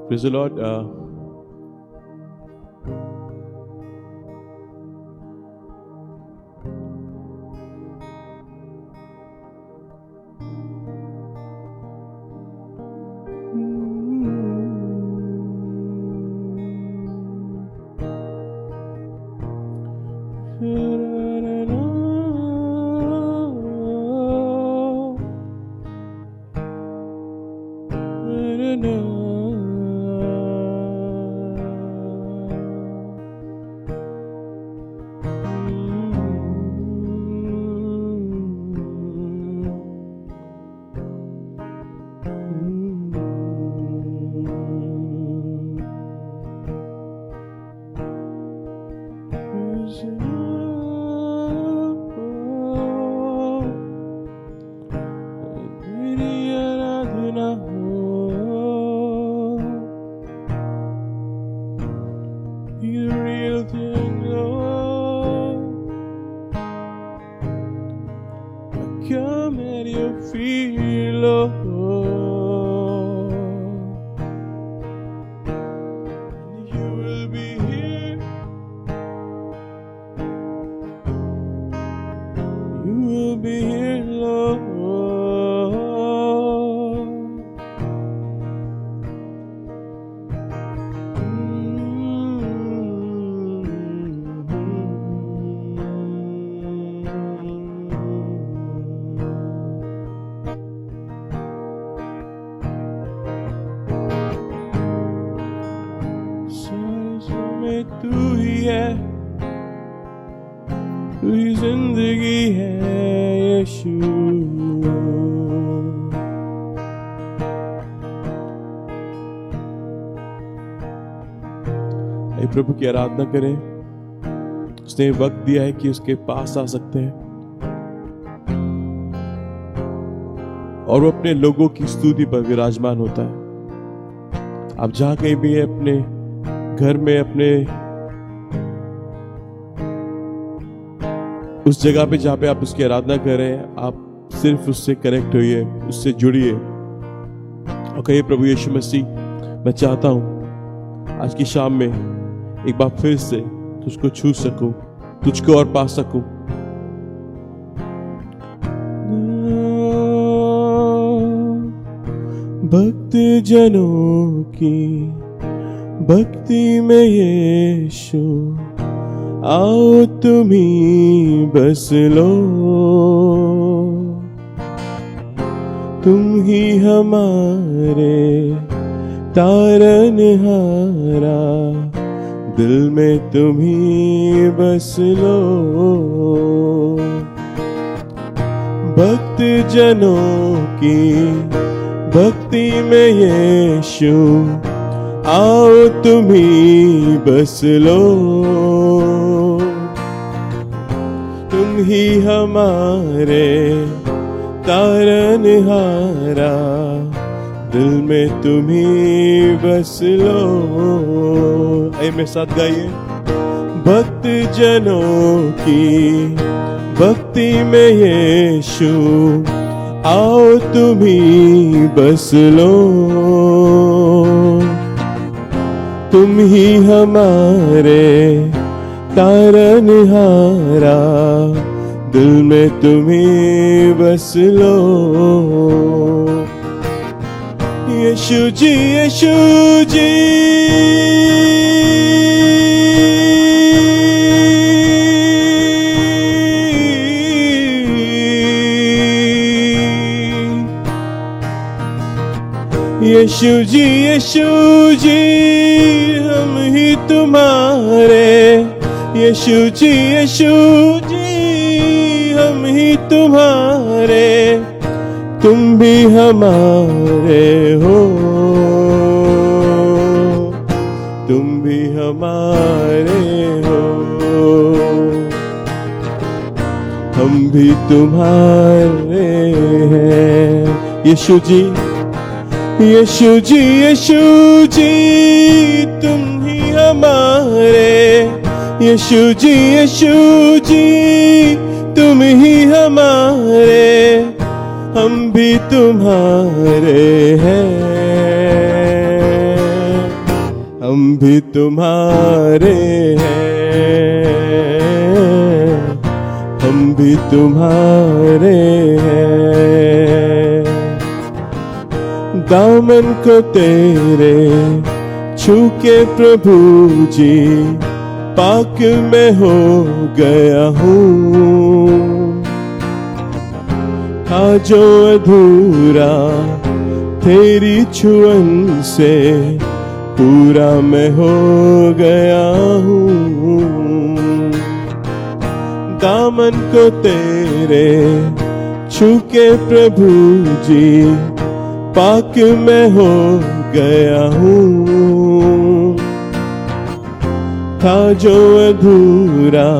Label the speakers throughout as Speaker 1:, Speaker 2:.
Speaker 1: Praise the Lord. Come at your feet, Lord. You will be here. You will be here, Lord. तू ही है, तू ही जिंदगी है यीशु। आइए प्रभु की आराधना करें। उसने वक्त दिया है कि उसके पास आ सकते हैं और वो अपने लोगों की स्तुति पर विराजमान होता है। आप जहां कहीं भी है, अपने घर में, अपने उस जगह पे जहां पे आप उसकी आराधना कर रहे हैं, आप सिर्फ उससे कनेक्ट होइए, उससे जुड़िए और कहिए, प्रभु यीशु मसीह, मैं चाहता हूं आज की शाम में एक बार फिर से तुझको छू सकूं, तुझको और पा सकूं। भक्त जनों की भक्ति में यीशु, आओ तुम्ही बस लो। तुम ही हमारे तारनहारा, दिल में तुम्ही बस लो। भक्त जनों की भक्ति में यीशु, आओ तुम्ही बस लो। तुम ही हमारे तारनहारा, दिल में तुम्ही बस लो। आइए मेरे साथ गाइए। भक्त जनों की भक्ति में यीशु, आओ तुम्ही बस लो। तुम ही हमारे तारनहारा, दिल में तुम्ही बस लो। यीशु जी, यीशु जी, यीशु जी, यीशु जी, हम ही तुम्हारे। यीशु जी, यीशु जी, हम ही तुम्हारे। तुम भी हमारे हो, तुम भी हमारे हो, हम भी तुम्हारे हैं। यीशु जी, यीशु जी, यीशु जी, तुम ही हमारे। यीशु जी, यीशु जी, तुम ही हमारे। हम भी तुम्हारे हैं। भी तुम्हारे हैं, हम भी तुम्हारे हैं। दामन को तेरे छू के प्रभु जी पाक में हो गया हूँ। था जो अधूरा तेरी छुअन से पूरा मैं हो गया हूँ। दामन को तेरे छू के प्रभु जी पाक में हो गया हूँ। था जो अधूरा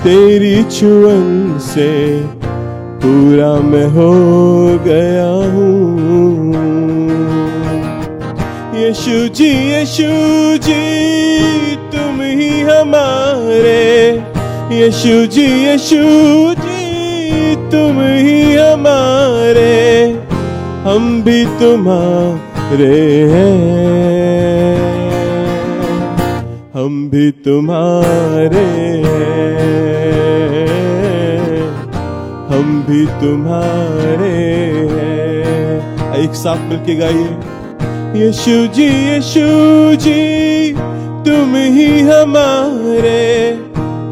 Speaker 1: तेरी छुअन से पूरा मैं हो गया हूँ। यीशु जी तुम ही हमारे, यीशु जी तुम ही हमारे, हम भी तुम्हारे हैं, हम भी तुम्हारे हैं, हम भी तुम्हारे हैं। एक साथ मिलके गाइए, यीशु जी तुम ही हमारे,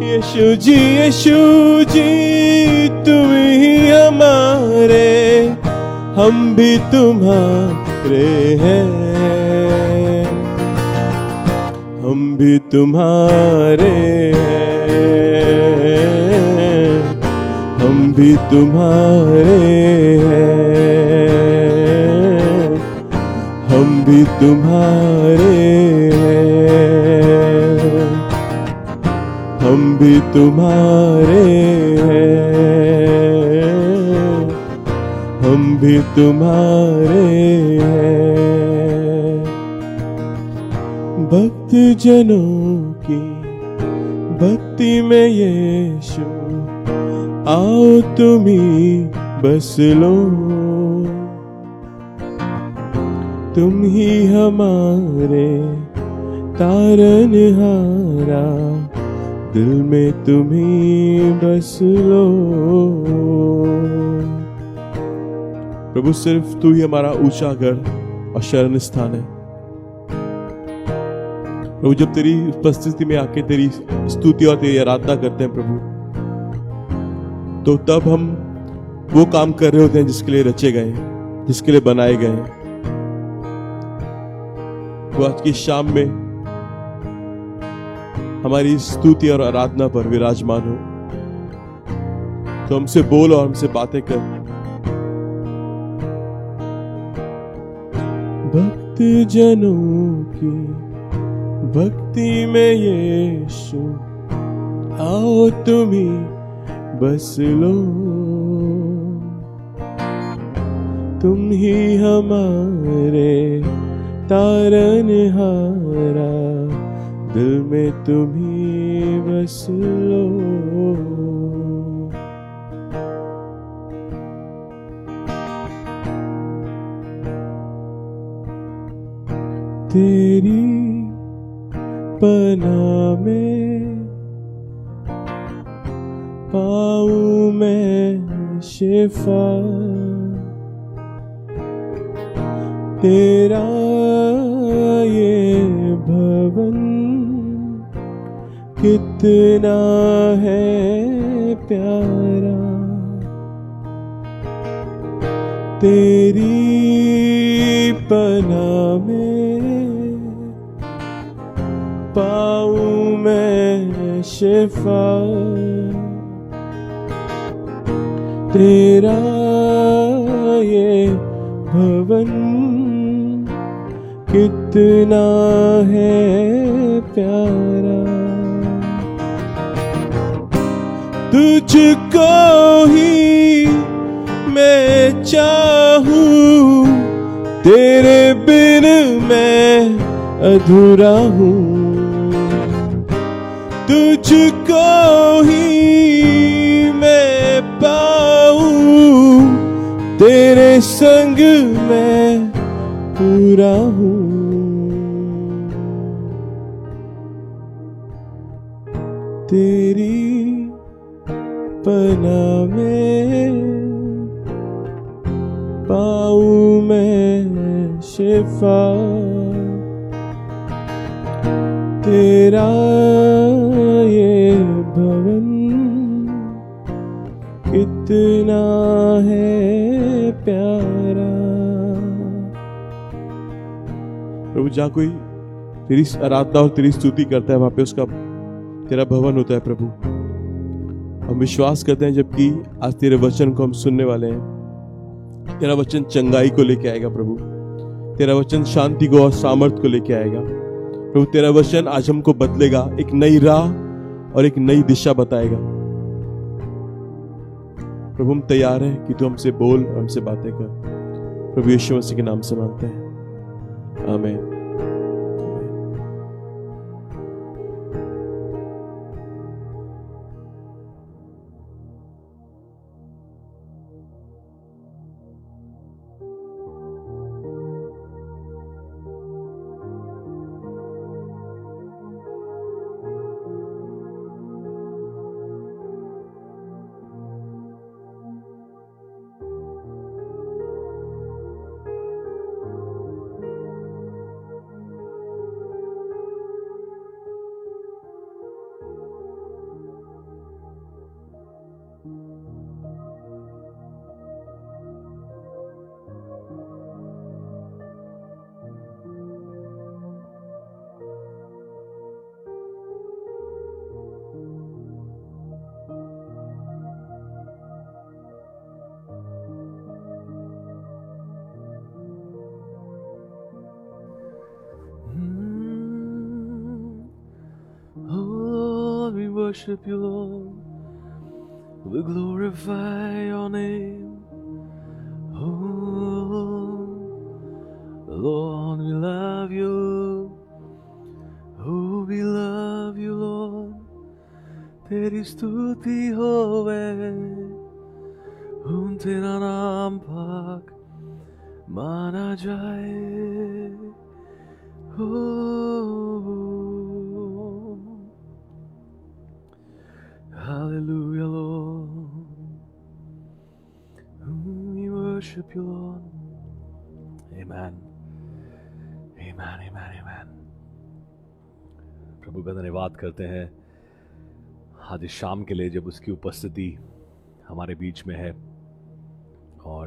Speaker 1: यीशु जी तुम ही हमारे, हम भी तुम्हारे हैं, हम भी तुम्हारे हैं, हम भी तुम्हारे हैं, हम भी तुम्हारे हैं, हम भी तुम्हारे हैं, हम भी तुम्हारे हैं। भक्त जनों की भक्ति में यीशु आओ तुम ही बस लो, तुम ही हमारे तारनहारा, दिल में तुम ही बस लो। प्रभु सिर्फ तू ही हमारा ऊंचा गढ़ और शरण स्थान है। प्रभु जब तेरी उपस्थिति में आके तेरी स्तुति और तेरी आराधना करते हैं प्रभु, तो तब हम वो काम कर रहे होते हैं जिसके लिए रचे गए, जिसके लिए बनाए गए। वो आज की शाम में हमारी स्तुति और आराधना पर विराजमान हो, तो हमसे बोल और हमसे बातें कर। भक्त जनों की भक्ति में यीशु आओ तुम ही बस लो, तुम ही हमारे तारनहारा, दिल में तुम ही बस लो। तेरी पनाह में पाऊं मैं शिफा, तेरा ये भवन कितना है प्यारा, तेरी पनाह में पाऊं मैं शिफा, तेरा ये भवन कितना है प्यारा। तुझको ही मैं चाहूं, तेरे बिन मैं अधूरा हूँ। तुझको ही मैं पाऊं, तेरे संग मैं पूरा हूँ। तेरी पनाह में पाऊं मैं शिफा, तेरा ये भवन कितना है प्यारा। प्रभु जहाँ कोई तेरी आराधना और तेरी स्तुति करता है वहां पे उसका तेरा भवन होता है प्रभु। हम विश्वास करते हैं जबकि आज तेरे वचन को हम सुनने वाले हैं। तेरा वचन चंगाई को लेके आएगा प्रभु, तेरा वचन शांति को और सामर्थ को लेके आएगा प्रभु। तेरा वचन आज हमको बदलेगा, एक नई राह और एक नई दिशा बताएगा प्रभु। हम तैयार हैं कि तू हमसे बोल और हमसे बातें कर। प्रभु यीशु मसीह के नाम से मांगते हैं, आमीन।
Speaker 2: Worship you, Lord. We glorify your name. Oh, Lord, we love you. Oh, we love you, Lord. तेरी स्तुति होवे, तेरा नाम पाक माना जाए। Oh, hallelujah, Lord. We worship you, Lord. Amen. Amen, amen, amen. प्रभु का धन्यवाद करते हैं आज इस शाम के लिए, जब उसकी उपस्थिति हमारे बीच में है। और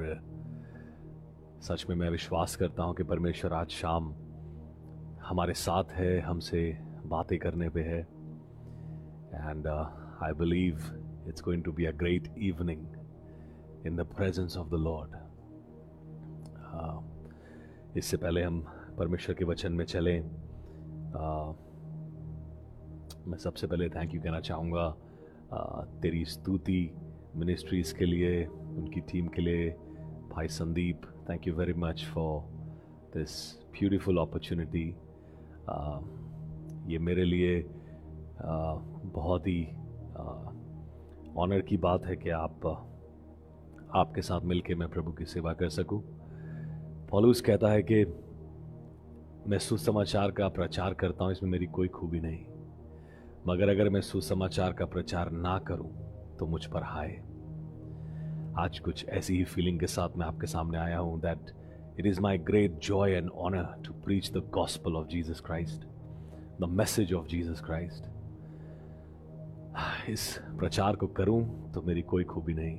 Speaker 2: सच में मैं विश्वास करता हूं कि परमेश्वर आज शाम हमारे साथ है, हमसे बातें करने पे है। And I believe it's going to be a great evening in the presence of the Lord. इससे पहले हम परमेश्वर के वचन में चलें, मैं सबसे पहले थैंक यू कहना चाहूँगा तेरी स्तुति मिनिस्ट्रीज़ के लिए, उनकी टीम के लिए। भाई Sandeep, thank you very much for this beautiful opportunity. ये मेरे लिए बहुत ही ऑनर की बात है कि आपके साथ मिलके मैं प्रभु की सेवा कर सकूं। पौलुस कहता है कि मैं सुसमाचार का प्रचार करता हूं, इसमें मेरी कोई खूबी नहीं, मगर अगर मैं सुसमाचार का प्रचार ना करूं तो मुझ पर हाय। आज कुछ ऐसी ही फीलिंग के साथ मैं आपके सामने आया हूं that it is my great joy and honour to preach the gospel of Jesus Christ, the message of Jesus Christ. इस प्रचार को करूं तो मेरी कोई खूबी नहीं,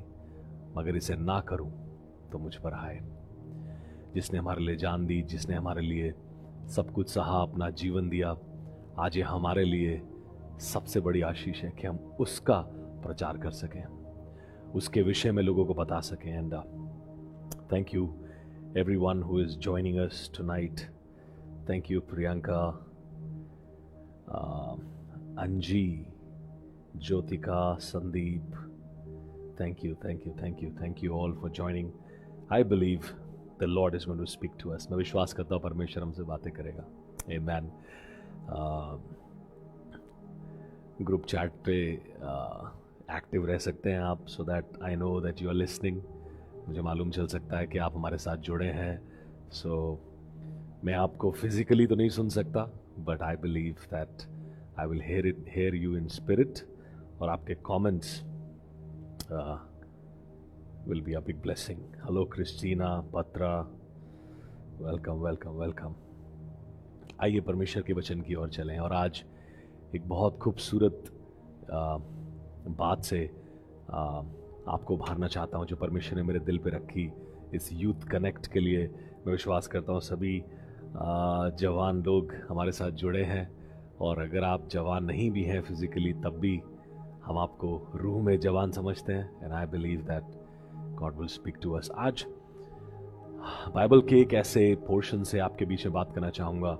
Speaker 2: मगर इसे ना करूं तो मुझ पर हाय। जिसने हमारे लिए जान दी, जिसने हमारे लिए सब कुछ सहा, अपना जीवन दिया, आज ये हमारे लिए सबसे बड़ी आशीष है कि हम उसका प्रचार कर सकें, उसके विषय में लोगों को बता सकें। And thank you everyone who is joining us tonight. Thank you Priyanka, Anji, Jyotika, Sandeep. Thank you all for joining. I believe the Lord is going to speak to us. मैं विश्वास करता हूँ परमेश्वर हमसे बातें करेगा। Amen. ग्रुप चैट पे active रह सकते हैं आप, so that I know that you are listening. मुझे मालूम चल सकता है कि आप हमारे साथ जुड़े हैं। सो मैं आपको फिजिकली तो नहीं सुन सकता, but I believe that I will hear you in spirit और आपके comments will be a big blessing. Hello Christina, Patra, welcome welcome welcome. आइए परमेश्वर के वचन की ओर चलें और आज एक बहुत खूबसूरत बात से आपको उभारना चाहता हूं जो परमेश्वर ने मेरे दिल पे रखी इस यूथ कनेक्ट के लिए। मैं विश्वास करता हूं सभी जवान लोग हमारे साथ जुड़े हैं, और अगर आप जवान नहीं भी हैं फिजिकली तब भी हम आपको रूह में जवान समझते हैं। And I believe that God will speak to us. आज बाइबल के एक ऐसे पोर्शन से आपके बीच में बात करना चाहूँगा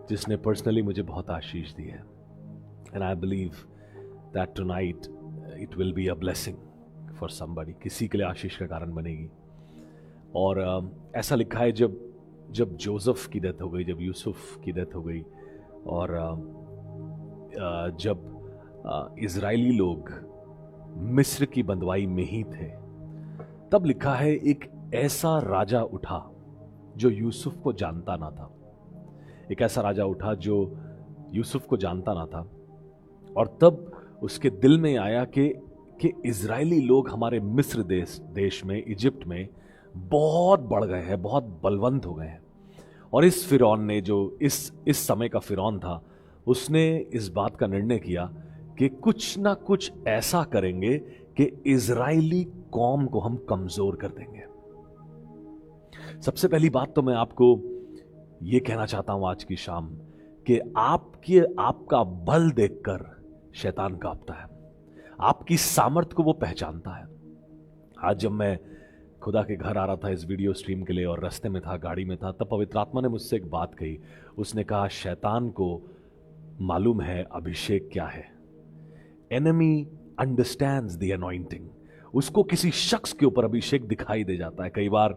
Speaker 2: जिसने पर्सनली मुझे बहुत आशीष दी है। And I believe that tonight it will be a blessing for somebody, किसी के लिए आशीष का कारण बनेगी। और ऐसा लिखा है जब जोसेफ की डेथ हो गई, जब यूसुफ की डेथ हो गई, और जब इजरायली लोग मिस्र की बंदवाई में ही थे, तब लिखा है एक ऐसा राजा उठा जो यूसुफ को जानता ना था। एक ऐसा राजा उठा जो यूसुफ को जानता ना था, और तब उसके दिल में आया कि इजरायली लोग हमारे मिस्र देश में, इजिप्ट में बहुत बढ़ गए हैं, बहुत बलवंत हो गए हैं। और इस फिरौन ने, जो इस समय का फिरौन था, उसने इस बात का निर्णय किया कि कुछ ना कुछ ऐसा करेंगे कि इजरायली कौम को हम कमजोर कर देंगे। सबसे पहली बात तो मैं आपको यह कहना चाहता हूं आज की शाम कि आपका बल देखकर शैतान कांपता है, आपकी सामर्थ्य को वो पहचानता है। आज जब मैं खुदा के घर आ रहा था इस वीडियो स्ट्रीम के लिए और रास्ते में था, गाड़ी में था, तब पवित्र आत्मा ने मुझसे एक बात कही। उसने कहा शैतान को मालूम है अभिषेक क्या है। Enemy understands the anointing. उसको किसी शख्स के ऊपर अभिषेक दिखाई दे जाता है। कई बार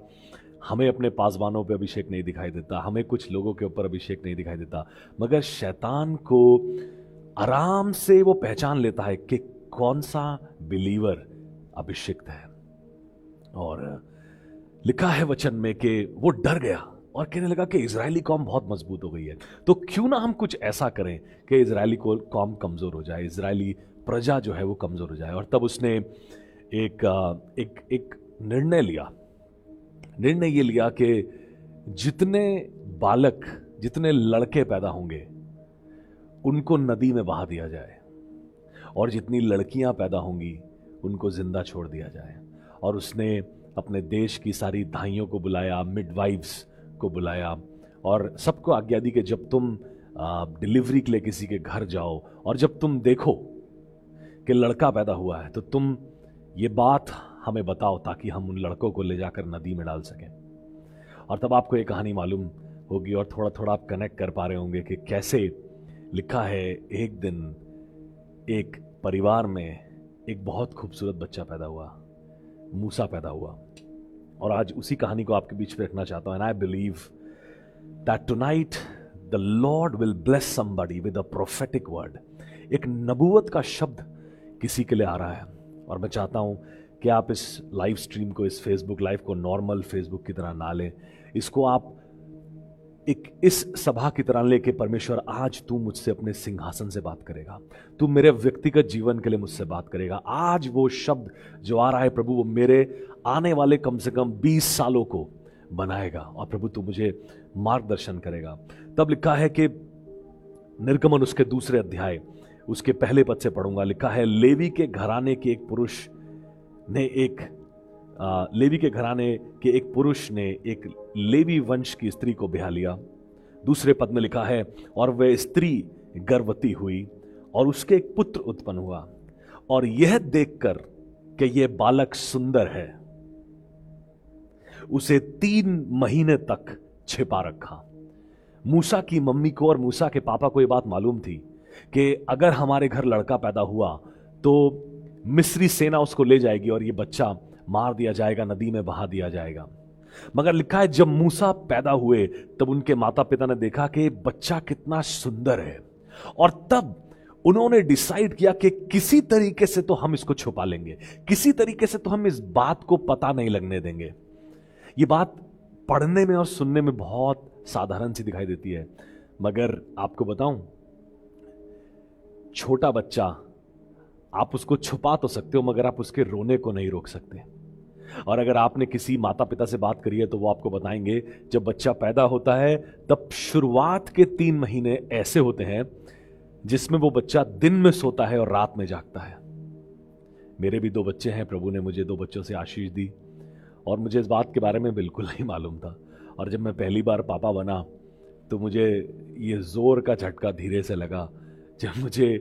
Speaker 2: हमें अपने पासवानों पे अभिषेक नहीं दिखाई देता, हमें कुछ लोगों के ऊपर अभिषेक नहीं दिखाई देता, मगर शैतान को आराम से वो पहचान लेता है कि कौन सा बिलीवर अभिषिक्त है। और लिखा है वचन में कि वो डर गया और कहने लगा कि इजरायली कौम बहुत मजबूत हो गई है, तो क्यों ना हम कुछ ऐसा करें कि इजरायली कौम कमजोर हो जाए, इजरायली प्रजा जो है वो कमजोर हो जाए। और तब उसने एक निर्णय लिया। निर्णय ये लिया कि जितने बालक, जितने लड़के पैदा होंगे उनको नदी में बहा दिया जाए, और जितनी लड़कियां पैदा होंगी उनको जिंदा छोड़ दिया जाए। और उसने अपने देश की सारी दाइयों को बुलाया, मिडवाइव्स को बुलाया, और सबको आज्ञा दी कि जब तुम डिलीवरी के लिए किसी के घर जाओ और जब तुम देखो कि लड़का पैदा हुआ है तो तुम ये बात हमें बताओ ताकि हम उन लड़कों को ले जाकर नदी में डाल सकें। और तब आपको ये कहानी मालूम होगी और थोड़ा थोड़ा आप कनेक्ट कर पा रहे होंगे कि कैसे लिखा है एक दिन एक परिवार में एक बहुत खूबसूरत बच्चा पैदा हुआ, मूसा पैदा हुआ। और आज उसी कहानी को आपके बीच में रखना चाहता हूं। And I believe that tonight the Lord will bless somebody with a prophetic word. एक नबूवत का शब्द किसी के लिए आ रहा है, और मैं चाहता हूं कि आप इस लाइव स्ट्रीम को, इस फेसबुक लाइव को नॉर्मल फेसबुक की तरह ना लें, इसको आप एक इस सभा की तरह लेके परमेश्वर आज तू मुझसे अपने सिंहासन से बात करेगा, तू मेरे व्यक्तिगत जीवन के लिए मुझसे बात करेगा। आज वो शब्द जो आ रहा है प्रभु, वो मेरे आने वाले कम से कम 20 सालों को बनाएगा, और प्रभु तू मुझे मार्गदर्शन करेगा। तब लिखा है कि निर्गमन उसके 2 अध्याय उसके पहले पद से पढ़ूंगा। लिखा है लेवी के घराने के एक पुरुष ने एक लेवी वंश की स्त्री को ब्याह लिया। दूसरे पद में लिखा है और वह स्त्री गर्भवती हुई और उसके एक पुत्र उत्पन्न हुआ, और यह देखकर कि यह बालक सुंदर है उसे 3 महीने तक छिपा रखा। मूसा की मम्मी को और मूसा के पापा को यह बात मालूम थी कि अगर हमारे घर लड़का पैदा हुआ तो मिस्री सेना उसको ले जाएगी और यह बच्चा मार दिया जाएगा, नदी में बहा दिया जाएगा। मगर लिखा है जब मूसा पैदा हुए तब उनके माता पिता ने देखा कि बच्चा कितना सुंदर है, और तब उन्होंने डिसाइड किया कि किसी तरीके से तो हम इसको छुपा लेंगे, किसी तरीके से तो हम इस बात को पता नहीं लगने देंगे। ये बात पढ़ने में और सुनने में बहुत साधारण सी दिखाई देती है, मगर आपको बताऊं, छोटा बच्चा आप उसको छुपा तो सकते हो, मगर आप उसके रोने को नहीं रोक सकते। और अगर आपने किसी माता पिता से बात करी है तो वो आपको बताएंगे, जब बच्चा पैदा होता है तब शुरुआत के 3 महीने ऐसे होते हैं जिसमें वो बच्चा दिन में सोता है और रात में जागता है। मेरे भी 2 बच्चे हैं, प्रभु ने मुझे 2 बच्चों से आशीष दी, और मुझे इस बात के बारे में बिल्कुल नहीं मालूम था। और जब मैं पहली बार पापा बना तो मुझे ये जोर का झटका धीरे से लगा, जब मुझे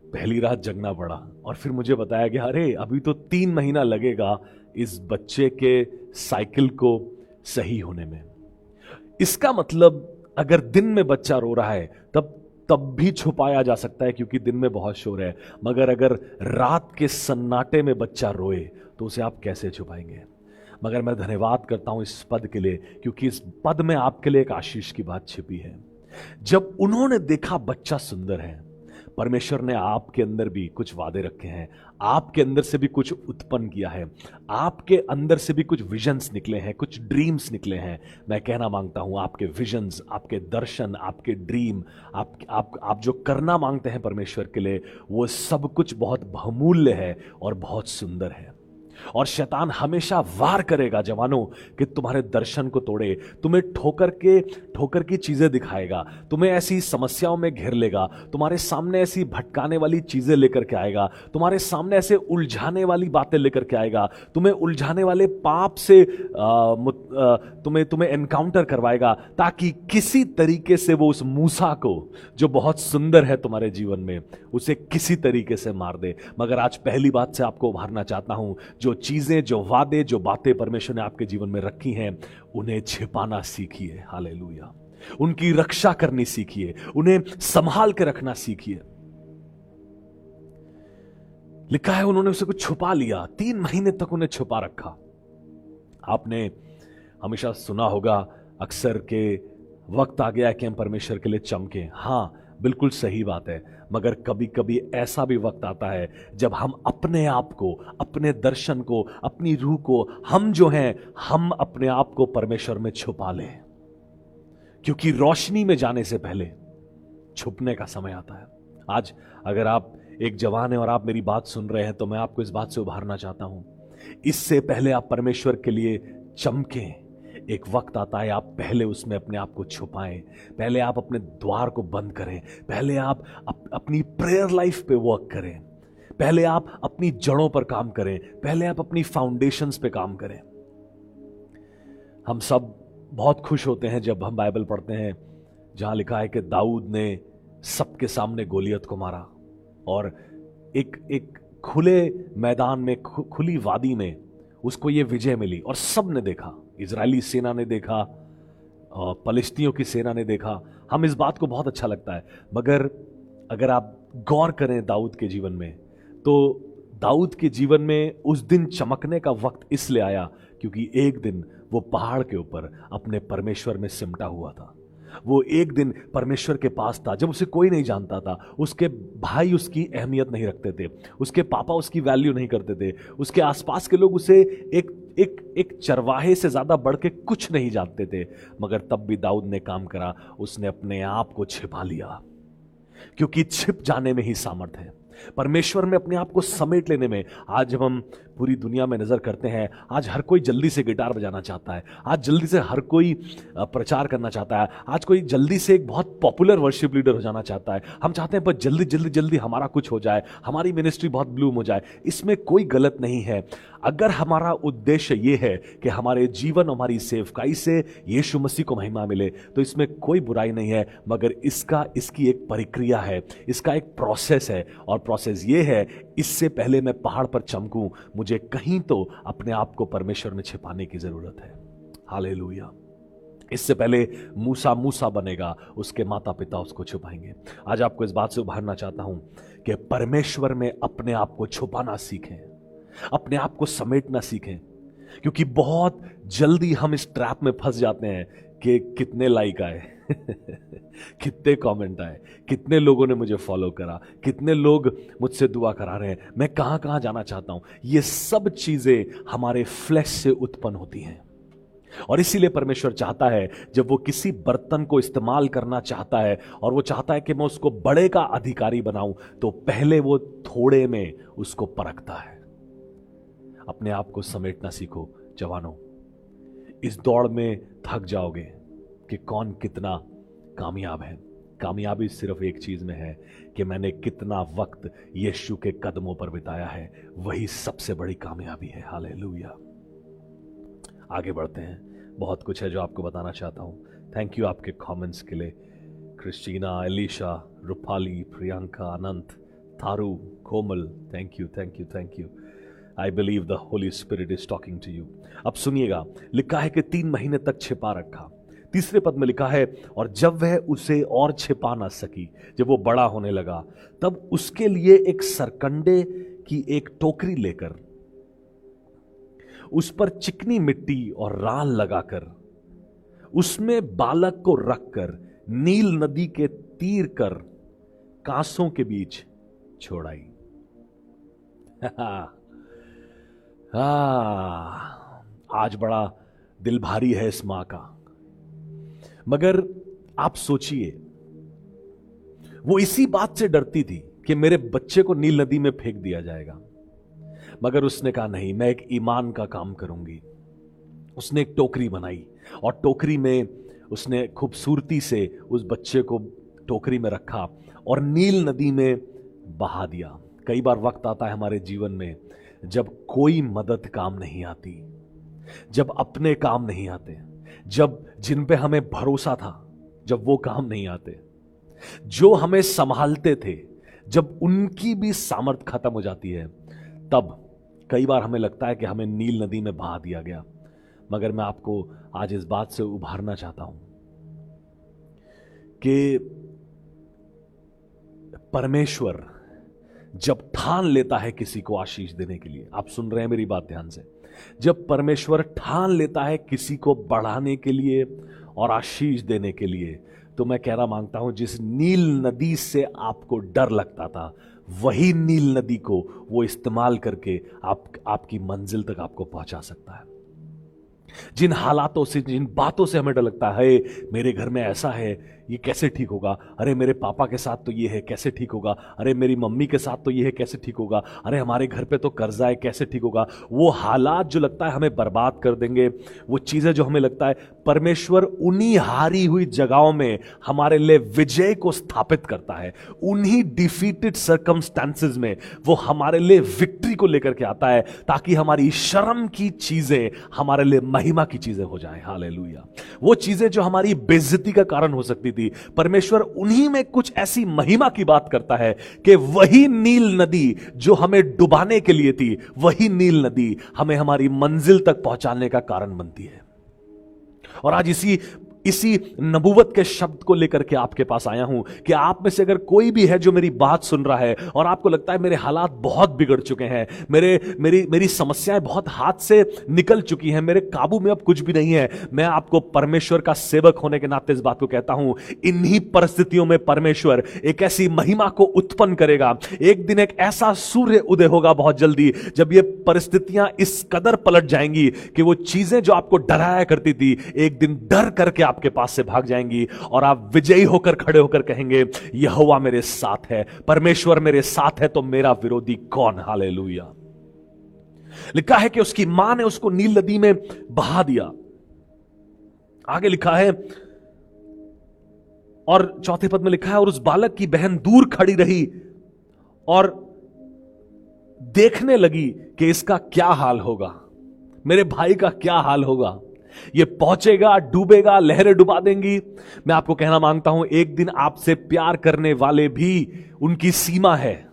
Speaker 2: पहली रात जगना पड़ा और फिर मुझे बताया कि अरे अभी तो 3 महीना लगेगा इस बच्चे के साइकिल को सही होने में। इसका मतलब अगर दिन में बच्चा रो रहा है तब भी छुपाया जा सकता है क्योंकि दिन में बहुत शोर है, मगर अगर रात के सन्नाटे में बच्चा रोए तो उसे आप कैसे छुपाएंगे। मगर मैं धन्यवाद करता हूं इस पद के लिए, क्योंकि इस पद में आपके लिए एक आशीष की बात छिपी है। जब उन्होंने देखा बच्चा सुंदर है, परमेश्वर ने आपके अंदर भी कुछ वादे रखे हैं, आपके अंदर से भी कुछ उत्पन्न किया है, आपके अंदर से भी कुछ विजन्स निकले हैं, कुछ ड्रीम्स निकले हैं। मैं कहना मांगता हूं आपके विजन्स, आपके दर्शन, आपके ड्रीम, आप जो करना मांगते हैं परमेश्वर के लिए, वो सब कुछ बहुत बहुमूल्य है और बहुत सुंदर है। और शैतान हमेशा वार करेगा जवानों कि तुम्हारे दर्शन को तोड़े, तुम्हें ठोकर की चीजें दिखाएगा, तुम्हें ऐसी समस्याओं में घेर लेगा, तुम्हारे सामने ऐसी भटकाने वाली चीजें लेकर के आएगा, तुम्हारे सामने ऐसे उलझाने वाली बातें लेकर के आएगा, तुम्हें उलझाने वाले पाप से तुम्हें एनकाउंटर करवाएगा, ताकि किसी तरीके से वो उस मूसा को जो बहुत सुंदर है तुम्हारे जीवन में, उसे किसी तरीके से मार दे। मगर आज पहली बात से आपको उभारना चाहता हूं, जो चीजें, जो वादे, जो बातें परमेश्वर ने आपके जीवन में रखी हैं, उन्हें छिपाना सीखिए। हालेलुया। उनकी रक्षा करनी सीखिए, उन्हें संभाल के रखना सीखिए। लिखा है उन्होंने उसे कुछ छुपा लिया, 3 महीने तक उन्हें छुपा रखा। आपने हमेशा सुना होगा अक्सर के वक्त आ गया कि हम परमेश्वर के लिए चमके। हां, बिल्कुल सही बात है, मगर कभी कभी ऐसा भी वक्त आता है जब हम अपने आप को, अपने दर्शन को, अपनी रूह को, हम जो हैं, हम अपने आप को परमेश्वर में छुपा लें, क्योंकि रोशनी में जाने से पहले छुपने का समय आता है। आज अगर आप एक जवान हैं और आप मेरी बात सुन रहे हैं, तो मैं आपको इस बात से उभारना चाहता हूं, इससे पहले आप परमेश्वर के लिए चमकें, एक वक्त आता है आप पहले उसमें अपने आप को छुपाएं, पहले आप अपने द्वार को बंद करें, पहले आप अपनी प्रेयर लाइफ पे वर्क करें, पहले आप अपनी जड़ों पर काम करें, पहले आप अपनी फाउंडेशंस पे काम करें। हम सब बहुत खुश होते हैं जब हम बाइबल पढ़ते हैं जहां लिखा है कि दाऊद ने सबके सामने गोलियत को मारा और एक खुले मैदान में, खुली वादी में उसको ये विजय मिली, और सब ने देखा, इजरायली सेना ने देखा, फलिस्तीनियों की सेना ने देखा। हम इस बात को बहुत अच्छा लगता है, मगर अगर आप गौर करें दाऊद के जीवन में, तो दाऊद के जीवन में उस दिन चमकने का वक्त इसलिए आया क्योंकि एक दिन वो पहाड़ के ऊपर अपने परमेश्वर में सिमटा हुआ था। वो एक दिन परमेश्वर के पास था जब उसे कोई नहीं जानता था, उसके भाई उसकी अहमियत नहीं रखते थे, उसके पापा उसकी वैल्यू नहीं करते थे, उसके आसपास के लोग उसे एक चरवाहे से ज्यादा बढ़ के कुछ नहीं जानते थे। मगर तब भी दाऊद ने काम करा, उसने अपने आप को छिपा लिया, क्योंकि छिप जाने में ही सामर्थ है, परमेश्वर में अपने आप को समेट लेने में। आज जब हम पूरी दुनिया में नजर करते हैं, आज हर कोई जल्दी से गिटार बजाना चाहता है, आज जल्दी से हर कोई प्रचार करना चाहता है, आज कोई जल्दी से एक बहुत पॉपुलर वर्शिप लीडर हो जाना चाहता है। हम चाहते हैं बस जल्दी जल्दी जल्दी हमारा कुछ हो जाए, हमारी मिनिस्ट्री बहुत ब्लूम हो जाए। इसमें कोई गलत नहीं है, अगर हमारा उद्देश्य यह है कि हमारे जीवन, हमारी सेवकाई से यीशु मसीह को महिमा मिले, तो इसमें कोई बुराई नहीं है। मगर इसकी एक प्रक्रिया है, इसका एक प्रोसेस है, और प्रोसेस ये है, इससे पहले मैं पहाड़ पर चमकूं, मुझे कहीं तो अपने आप को परमेश्वर में छिपाने की जरूरत है। हालेलुया। इससे पहले मूसा बनेगा, उसके माता पिता उसको छुपाएंगे। आज आपको इस बात से उभारना चाहता हूं कि परमेश्वर में अपने आप को छुपाना सीखें, अपने आप को समेटना सीखें, क्योंकि बहुत जल्दी हम इस ट्रैप में फंस जाते हैं कि कितने लाइक आए कितने कमेंट आए, कितने लोगों ने मुझे फॉलो करा, कितने लोग मुझसे दुआ करा रहे हैं, मैं कहां जाना चाहता हूं। ये सब चीजें हमारे फ्लैश से उत्पन्न होती हैं। और इसीलिए परमेश्वर चाहता है जब वो किसी बर्तन को इस्तेमाल करना चाहता है और वो चाहता है कि मैं उसको बड़े का अधिकारी बनाऊं, तो पहले वो थोड़े में उसको परखता है। अपने आप को समेटना सीखो जवानों। इस दौड़ में थक जाओगे कि कौन कितना कामयाब है। कामयाबी सिर्फ एक चीज में है कि मैंने कितना वक्त यीशु के कदमों पर बिताया है, वही सबसे बड़ी कामयाबी है। हालेलुया। आगे बढ़ते हैं, बहुत कुछ है जो आपको बताना चाहता हूं। थैंक यू आपके कमेंट्स के लिए। Christina, Elisha, Rupali, Priyanka, Anant, Tharu, Komal, thank you thank you thank you. I believe the Holy Spirit is talking to you. अब सुनिएगा, लिखा है कि 3 महीने तक छिपा रखा। तीसरे पद में लिखा है, और जब वह उसे और छिपा ना सकी, जब वो बड़ा होने लगा, तब उसके लिए एक सरकंडे की एक टोकरी लेकर उस पर चिकनी मिट्टी और राल लगाकर उसमें बालक को रखकर नील नदी के तीर कर कांसों के बीच छोड़ाई। आज बड़ा दिल भारी है इस मां का, मगर आप सोचिए, वो इसी बात से डरती थी कि मेरे बच्चे को नील नदी में फेंक दिया जाएगा, मगर उसने कहा नहीं, मैं एक ईमान का काम करूंगी। उसने एक टोकरी बनाई और टोकरी में उसने खूबसूरती से उस बच्चे को टोकरी में रखा और नील नदी में बहा दिया। कई बार वक्त आता है हमारे जीवन में जब कोई मदद काम नहीं आती, जब अपने काम नहीं आते, जब जिन पे हमें भरोसा था जब वो काम नहीं आते, जो हमें संभालते थे जब उनकी भी सामर्थ खत्म हो जाती है, तब कई बार हमें लगता है कि हमें नील नदी में बहा दिया गया। मगर मैं आपको आज इस बात से उभारना चाहता हूं कि परमेश्वर जब ठान लेता है किसी को आशीष देने के लिए, आप सुन रहे हैं मेरी बात ध्यान से, जब परमेश्वर ठान लेता है किसी को बढ़ाने के लिए और आशीष देने के लिए, तो मैं कहना मांगता हूं, जिस नील नदी से आपको डर लगता था, वही नील नदी को वो इस्तेमाल करके आपकी मंजिल तक आपको पहुंचा सकता है। जिन हालातों से, जिन बातों से हमें डर लगता है, मेरे घर में ऐसा है, ये कैसे ठीक होगा, अरे मेरे पापा के साथ तो ये है, कैसे ठीक होगा, अरे मेरी मम्मी के साथ तो ये है, कैसे ठीक होगा, अरे हमारे घर पे तो कर्जा है, कैसे ठीक होगा, वो हालात जो लगता है हमें बर्बाद कर देंगे, वो चीजें जो हमें लगता है, परमेश्वर उन्हीं हारी हुई जगहों में हमारे लिए विजय को स्थापित करता है। उन्हीं डिफीटेड सर्कमस्टेंसेस में वो हमारे लिए विक्ट्री को लेकर के आता है, ताकि हमारी शर्म की चीजें हमारे लिए महिमा की चीजें हो जाएं। हालेलुया। वो चीजें जो हमारी बेइज्जती का कारण हो सकती थी, परमेश्वर उन्हीं में कुछ ऐसी महिमा की बात करता है कि वही नील नदी जो हमें डुबाने के लिए थी, वही नील नदी हमें हमारी मंजिल तक पहुंचाने का कारण बनती है। और आज इसी नबूवत के शब्द को लेकर के आपके पास आया हूं कि आप में से अगर कोई भी है जो मेरी बात सुन रहा है और आपको लगता है मेरे हालात बहुत बिगड़ चुके हैं, मेरी समस्याएं बहुत हाथ से निकल चुकी हैं, मेरे काबू में अब कुछ भी नहीं है, मैं आपको परमेश्वर का सेवक होने के नाते इस बात को कहता हूं, इन्हीं परिस्थितियों में परमेश्वर एक ऐसी महिमा को उत्पन्न करेगा। एक दिन एक ऐसा सूर्य उदय होगा बहुत जल्दी, जब ये परिस्थितियां इस कदर पलट जाएंगी कि वो चीजें जो आपको डराया करती थी, एक दिन डर करके आपके पास से भाग जाएंगी और आप विजयी होकर खड़े होकर कहेंगे, यहोवा मेरे साथ है, परमेश्वर मेरे साथ है, तो मेरा विरोधी कौन। हालेलुया। लिखा है कि उसकी मां ने उसको नील नदी में बहा दिया। आगे लिखा है, और चौथे पद में लिखा है, और उस बालक की बहन दूर खड़ी रही और देखने लगी कि इसका क्या हाल होगा, मेरे भाई का क्या हाल होगा, ये पहुंचेगा, डूबेगा, लहरें डुबा देंगी। मैं आपको कहना मांगता हूं, एक दिन आपसे प्यार करने वाले भी उनकी सीमा है।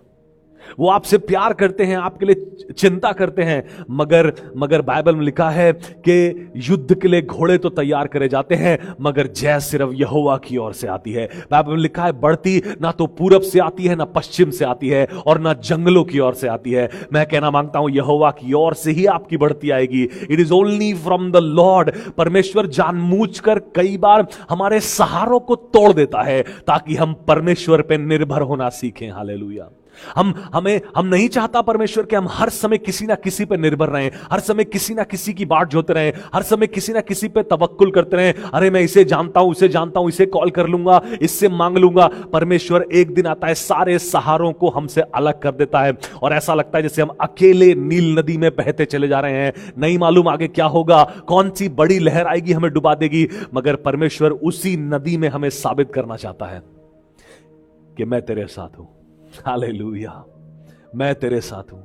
Speaker 2: वो आपसे प्यार करते हैं, आपके लिए चिंता करते हैं, मगर बाइबल में लिखा है कि युद्ध के लिए घोड़े तो तैयार करे जाते हैं, मगर जय सिर्फ यहोवा की ओर से आती है। बाइबल में लिखा है, बढ़ती ना तो पूरब से आती है, ना पश्चिम से आती है, और ना जंगलों की ओर से आती है। मैं कहना मांगता हूं, यहोवा की ओर से ही आपकी बढ़ती आएगी। It is only from the Lord. परमेश्वर जानबूझकर कई बार हमारे सहारों को तोड़ देता है ताकि हम परमेश्वर पर निर्भर होना सीखें। हालेलुया। हम नहीं चाहता परमेश्वर कि हम हर समय किसी ना किसी पर निर्भर रहें, हर समय किसी ना किसी की बाट जोते रहें, हर समय किसी ना किसी पे तवक्कुल करते रहें। अरे मैं इसे जानता हूं, उसे जानता हूं, इसे कॉल कर लूंगा, इससे मांग लूंगा। परमेश्वर एक दिन आता है, सारे सहारों को हमसे अलग कर देता है और ऐसा लगता है जैसे हम अकेले नील नदी में बहते चले जा रहे हैं। नहीं मालूम आगे क्या होगा, कौन सी बड़ी लहर आएगी हमें डुबा देगी, मगर परमेश्वर उसी नदी में हमें साबित करना चाहता है कि मैं तेरे साथ हूं। हालेलुया, मैं तेरे साथ हूं।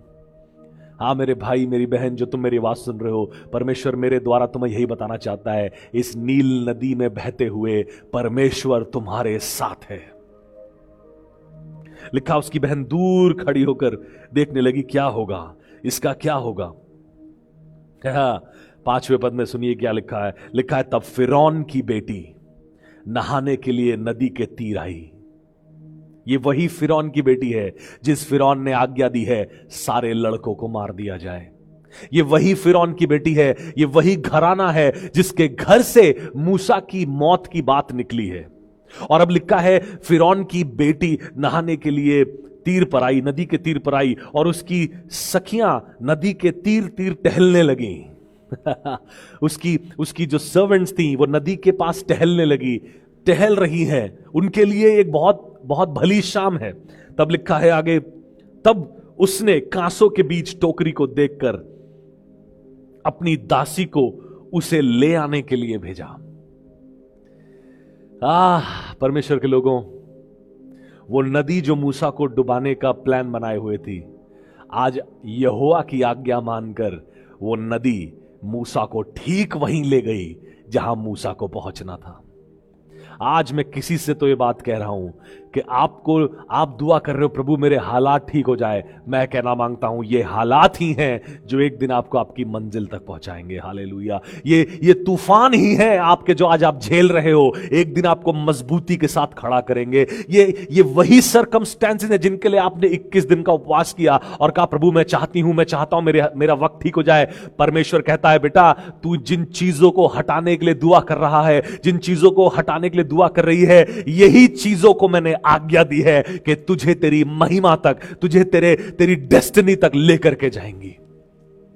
Speaker 2: हाँ मेरे भाई, मेरी बहन, जो तुम मेरी आवाज सुन रहे हो, परमेश्वर मेरे द्वारा तुम्हें यही बताना चाहता है, इस नील नदी में बहते हुए परमेश्वर तुम्हारे साथ है। लिखा, उसकी बहन दूर खड़ी होकर देखने लगी, क्या होगा, इसका क्या होगा। 5वें पद में सुनिए क्या लिखा है। लिखा है, तब फिरौन की बेटी नहाने के लिए नदी के तीर आई। ये वही फिरौन की बेटी है जिस फिरौन ने आज्ञा दी है सारे लड़कों को मार दिया जाए। ये वही फिरौन की बेटी है, ये वही घराना है जिसके घर से मूसा की मौत की बात निकली है। और अब लिखा है, फिरौन की बेटी नहाने के लिए तीर पर आई, नदी के तीर पर आई, और उसकी सखियां नदी के तीर तीर टहलने लगी। उसकी जो सर्वेंट्स थी वो नदी के पास टहलने लगी, टहल रही हैं। उनके लिए एक बहुत बहुत भली शाम है। तब लिखा है आगे, तब उसने कांसों के बीच टोकरी को देखकर अपनी दासी को उसे ले आने के लिए भेजा। परमेश्वर के लोगों, वो नदी जो मूसा को डुबाने का प्लान बनाए हुए थी, आज यहोवा की आज्ञा मानकर वो नदी मूसा को ठीक वहीं ले गई जहां मूसा को पहुंचना था। आज मैं किसी से तो ये बात कह रहा हूं कि आप दुआ कर रहे हो, प्रभु मेरे हालात ठीक हो जाए। मैं कहना मांगता हूं, ये हालात ही हैं जो एक दिन आपको आपकी मंजिल तक पहुंचाएंगे। हालेलुया। ये तूफान ही है आपके, जो आज आप झेल रहे हो, एक दिन आपको मजबूती के साथ खड़ा करेंगे। ये वही सर्कमस्टेंसेस है जिनके लिए आपने 21 दिन का उपवास किया और कहा, प्रभु मैं चाहता हूं मेरा वक्त ठीक हो जाए। परमेश्वर कहता है, बेटा तू जिन चीजों को हटाने के लिए दुआ कर रहा है, जिन चीजों को हटाने के लिए दुआ कर रही है, यही चीजों को मैंने आज्ञा दी है कि तुझे तेरी महिमा तक, तुझे तेरी डेस्टिनी तक लेकर के जाएंगी।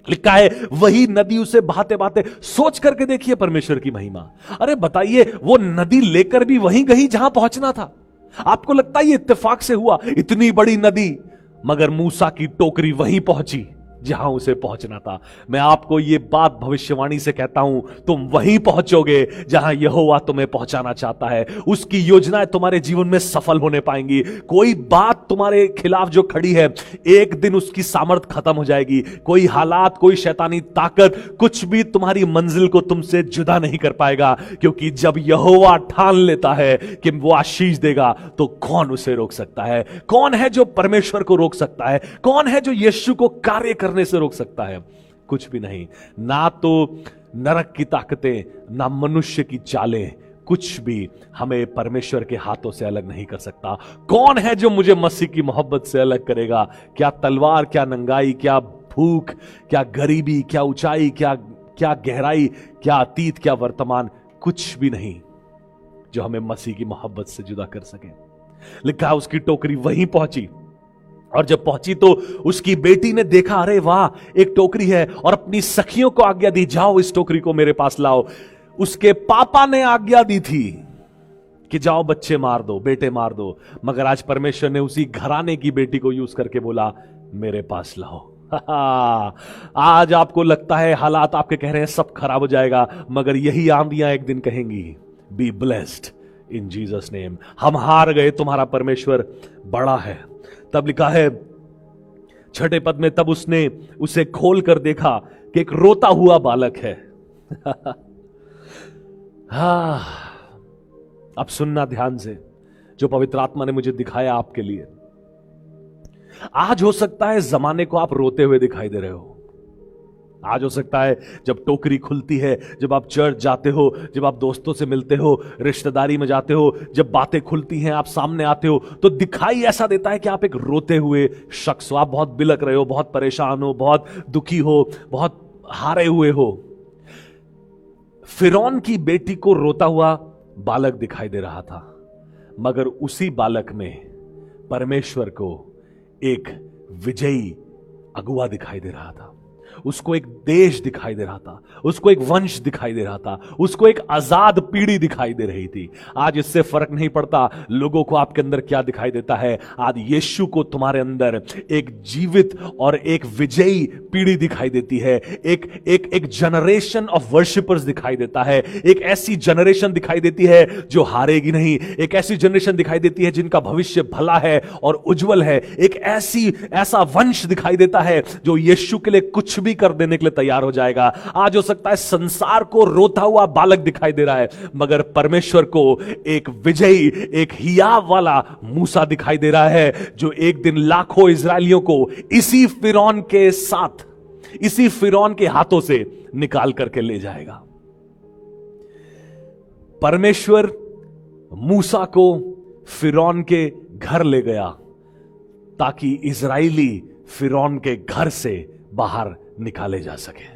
Speaker 2: लिखा है, वही नदी उसे बहाते बहाते, सोच करके देखिए परमेश्वर की महिमा। अरे बताइए, वो नदी लेकर भी वहीं गई जहां पहुंचना था। आपको लगता है ये इत्तेफाक से हुआ? इतनी बड़ी नदी, मगर मूसा की टोकरी वहीं पहुंची जहां उसे पहुंचना था। मैं आपको ये बात भविष्यवाणी से कहता हूं, तुम वहीं पहुंचोगे जहां यहोवा तुम्हें पहुंचाना चाहता है। उसकी योजनाएं तुम्हारे जीवन में सफल होने पाएंगी। कोई बात तुम्हारे खिलाफ जो खड़ी है, एक दिन उसकी सामर्थ खत्म हो जाएगी। कोई हालात, कोई शैतानी ताकत, कुछ भी तुम्हारी मंजिल को तुमसे जुदा नहीं कर पाएगा, क्योंकि जब यहोवा ठान लेता है कि वो आशीष देगा, तो कौन उसे रोक सकता है? कौन है जो परमेश्वर को रोक सकता है? कौन है जो यीशु को कार्य करने से रोक सकता है? कुछ भी नहीं। ना तो नरक की ताकतें, ना मनुष्य की चालें, कुछ भी हमें परमेश्वर के हाथों से अलग नहीं कर सकता। कौन है जो मुझे मसीह की मोहब्बत से अलग करेगा? क्या तलवार, क्या नंगाई, क्या भूख, क्या गरीबी, क्या ऊंचाई, क्या गहराई, क्या अतीत, क्या वर्तमान, कुछ भी नहीं जो हमें मसीह की मोहब्बत से जुदा कर सके। लिखा है, उसकी टोकरी वहीं पहुंची, और जब पहुंची तो उसकी बेटी ने देखा, अरे वाह, एक टोकरी है, और अपनी सखियों को आज्ञा दी, जाओ इस टोकरी को मेरे पास लाओ। उसके पापा ने आज्ञा दी थी कि जाओ बच्चे मार दो, बेटे मार दो, मगर आज परमेश्वर ने उसी घराने की बेटी को यूज करके बोला, मेरे पास लाओ। आज आपको लगता है हालात आपके कह रहे हैं सब खराब हो जाएगा, मगर यही आंधियां एक दिन कहेंगी, be blessed in Jesus name. हम हार गए, तुम्हारा परमेश्वर बड़ा है। तब लिखा है 6ठे पद में, तब उसने उसे खोल कर देखा कि एक रोता हुआ बालक है। अब सुनना ध्यान से, जो पवित्र आत्मा ने मुझे दिखाया आपके लिए। आज हो सकता है जमाने को आप रोते हुए दिखाई दे रहे हो। आज हो सकता है जब टोकरी खुलती है, जब आप चर्च जाते हो, जब आप दोस्तों से मिलते हो, रिश्तेदारी में जाते हो, जब बातें खुलती हैं, आप सामने आते हो, तो दिखाई ऐसा देता है कि आप एक रोते हुए शख्स हो। आप बहुत बिलक रहे हो, बहुत परेशान हो, बहुत दुखी हो, बहुत हारे हुए हो। फिरौन की बेटी को रोता हुआ बालक दिखाई दे रहा था, मगर उसी बालक में परमेश्वर को एक विजयी अगुआ दिखाई दे रहा था, उसको एक देश दिखाई दे रहा था, उसको एक वंश दिखाई दे रहा था, उसको एक आजाद पीढ़ी दिखाई दे रही थी। आज इससे फर्क नहीं पड़ता लोगों को आपके अंदर क्या दिखाई देता है, आज यीशु को तुम्हारे अंदर एक जीवित और एक विजयी पीढ़ी दिखाई देती है। एक जनरेशन ऑफ वर्शिपर्स दिखाई देता है, एक ऐसी जनरेशन दिखाई देती है जो हारेगी नहीं, एक ऐसी जनरेशन दिखाई देती है जिनका भविष्य भला है और उज्जवल है, एक ऐसा वंश दिखाई देता है जो यीशु के लिए कुछ भी कर देने के लिए तैयार हो जाएगा। आज हो सकता है संसार को रोता हुआ बालक दिखाई दे रहा है, मगर परमेश्वर को एक विजयी, एक हियाव वाला मूसा दिखाई दे रहा है जो एक दिन लाखों इजरायलियों को इसी फिरौन के साथ, इसी फिरौन के हाथों से निकाल करके ले जाएगा। परमेश्वर मूसा को फिरौन के घर ले गया ताकि इजरायली फिरौन के घर से बाहर निकाले जा सके।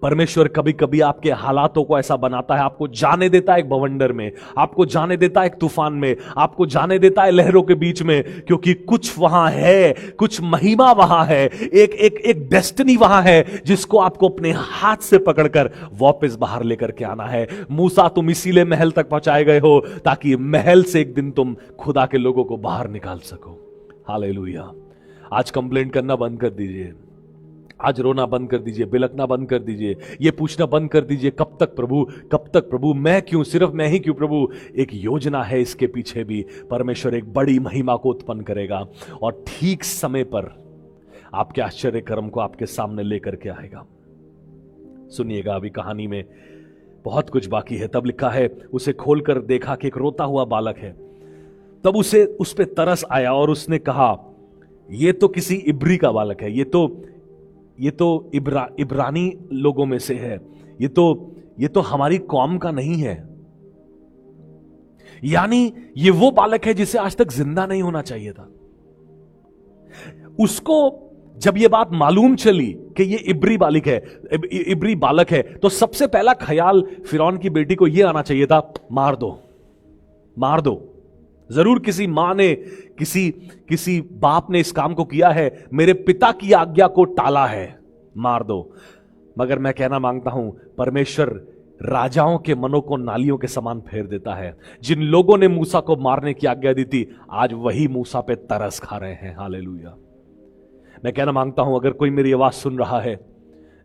Speaker 2: परमेश्वर कभी कभी आपके हालातों को ऐसा बनाता है, आपको जाने देता है एक बवंडर में, आपको जाने देता है एक तूफान में, आपको जाने देता है लहरों के बीच में, क्योंकि कुछ वहां है, कुछ महिमा वहां है, एक डेस्टिनी वहां है जिसको आपको अपने हाथ से पकड़कर वापस बाहर लेकर के आना है। मूसा, तुम इसीलिए महल तक पहुंचाए गए हो ताकि महल से एक दिन तुम खुदा के लोगों को बाहर निकाल सको। हालेलुया। आज कंप्लेंट करना बंद कर दीजिए, आज रोना बंद कर दीजिए, बिलखना बंद कर दीजिए, ये पूछना बंद कर दीजिए कब तक प्रभु, कब तक प्रभु, मैं क्यों, सिर्फ मैं ही क्यों प्रभु। एक योजना है इसके पीछे भी, परमेश्वर एक बड़ी महिमा को उत्पन्न करेगा और ठीक समय पर आपके आश्चर्य कर्म को आपके सामने लेकर के आएगा। सुनिएगा, अभी कहानी में बहुत कुछ बाकी है। तब लिखा है, उसे खोलकर देखा कि एक रोता हुआ बालक है, तब उसे उस पे तरस आया और उसने कहा, ये तो किसी इब्री का बालक है, ये तो इब्रानी लोगों में से है, ये तो हमारी कौम का नहीं है। यानी ये वो बालक है जिसे आज तक जिंदा नहीं होना चाहिए था। उसको जब ये बात मालूम चली कि ये इब्री बालक है, तो सबसे पहला ख्याल फिरौन की बेटी को यह आना चाहिए था, मार दो। जरूर किसी मां ने, किसी बाप ने इस काम को किया है, मेरे पिता की आज्ञा को टाला है, मार दो। मगर मैं कहना मांगता हूं, परमेश्वर राजाओं के मनों को नालियों के समान फेर देता है। जिन लोगों ने मूसा को मारने की आज्ञा दी थी, आज वही मूसा पे तरस खा रहे हैं। हालेलुया। मैं कहना मांगता हूं, अगर कोई मेरी आवाज सुन रहा है,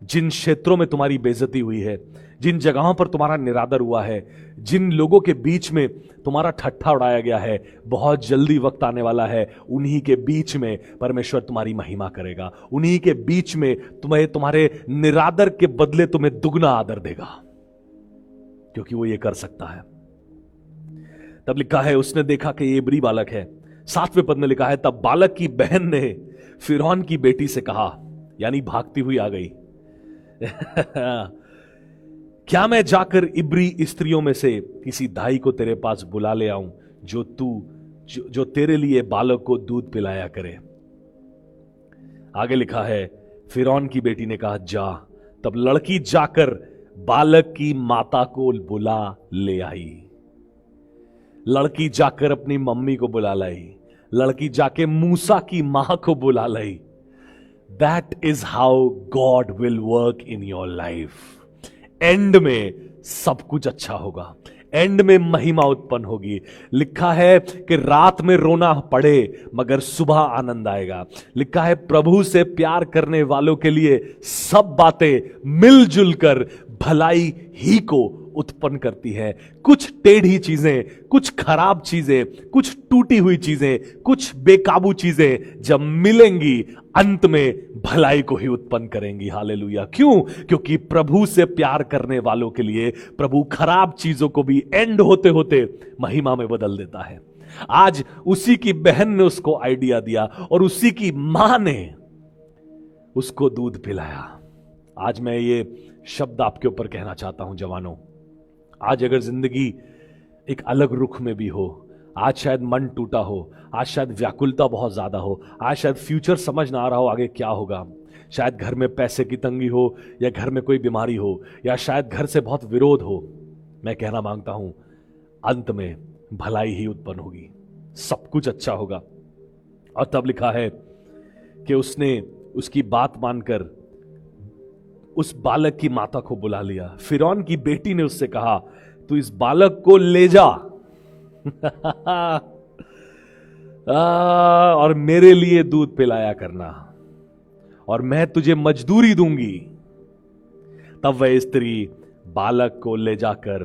Speaker 2: जिन क्षेत्रों में तुम्हारी बेइज्जती हुई है, जिन जगहों पर तुम्हारा निरादर हुआ है, जिन लोगों के बीच में तुम्हारा ठट्ठा उड़ाया गया है, बहुत जल्दी वक्त आने वाला है, उन्हीं के बीच में परमेश्वर तुम्हारी महिमा करेगा। उन्हीं के बीच में तुम्हारे निरादर के बदले तुम्हें दुगना आदर देगा, क्योंकि वो ये कर सकता है। तब लिखा है, उसने देखा कि ये इब्री बालक है। 7वें पद में लिखा है, तब बालक की बहन ने फिरौन की बेटी से कहा, यानी भागती हुई आ गई, क्या मैं जाकर इब्री स्त्रियों में से किसी दाई को तेरे पास बुला ले आऊं, जो तेरे लिए बालक को दूध पिलाया करे। आगे लिखा है, फिरौन की बेटी ने कहा, जा। तब लड़की जाकर बालक की माता को बुला ले आई। लड़की जाकर अपनी मम्मी को बुला लाई, लड़की जाके मूसा की मां को बुला लाई। That is how God will work in your life. End में सब कुछ अच्छा होगा, एंड में महिमा उत्पन्न होगी। लिखा है कि रात में रोना पड़े मगर सुबह आनंद आएगा। लिखा है, प्रभु से प्यार करने वालों के लिए सब बातें मिलजुल कर भलाई ही को उत्पन्न करती है। कुछ टेढ़ी चीजें, कुछ खराब चीजें, कुछ टूटी हुई चीजें, कुछ बेकाबू चीजें जब मिलेंगी, अंत में भलाई को ही उत्पन्न करेंगी। हालेलुया। क्यों? क्योंकि प्रभु से प्यार करने वालों के लिए प्रभु खराब चीजों को भी एंड होते होते महिमा में बदल देता है। आज उसी की बहन ने उसको आइडिया दिया और उसी की मां ने उसको दूध पिलाया। आज मैं ये शब्द आपके ऊपर कहना चाहता हूं, जवानों, आज अगर जिंदगी एक अलग रुख में भी हो, आज शायद मन टूटा हो, आज शायद व्याकुलता बहुत ज्यादा हो, आज शायद फ्यूचर समझ ना आ रहा हो आगे क्या होगा, शायद घर में पैसे की तंगी हो, या घर में कोई बीमारी हो, या शायद घर से बहुत विरोध हो, मैं कहना मांगता हूं, अंत में भलाई ही उत्पन्न होगी, सब कुछ अच्छा होगा। और तब लिखा है कि उसने उसकी बात मानकर उस बालक की माता को बुला लिया। फिरौन की बेटी ने उससे कहा, तू इस बालक को ले जा और मेरे लिए दूध पिलाया करना, और मैं तुझे मजदूरी दूंगी। तब वह स्त्री बालक को ले जाकर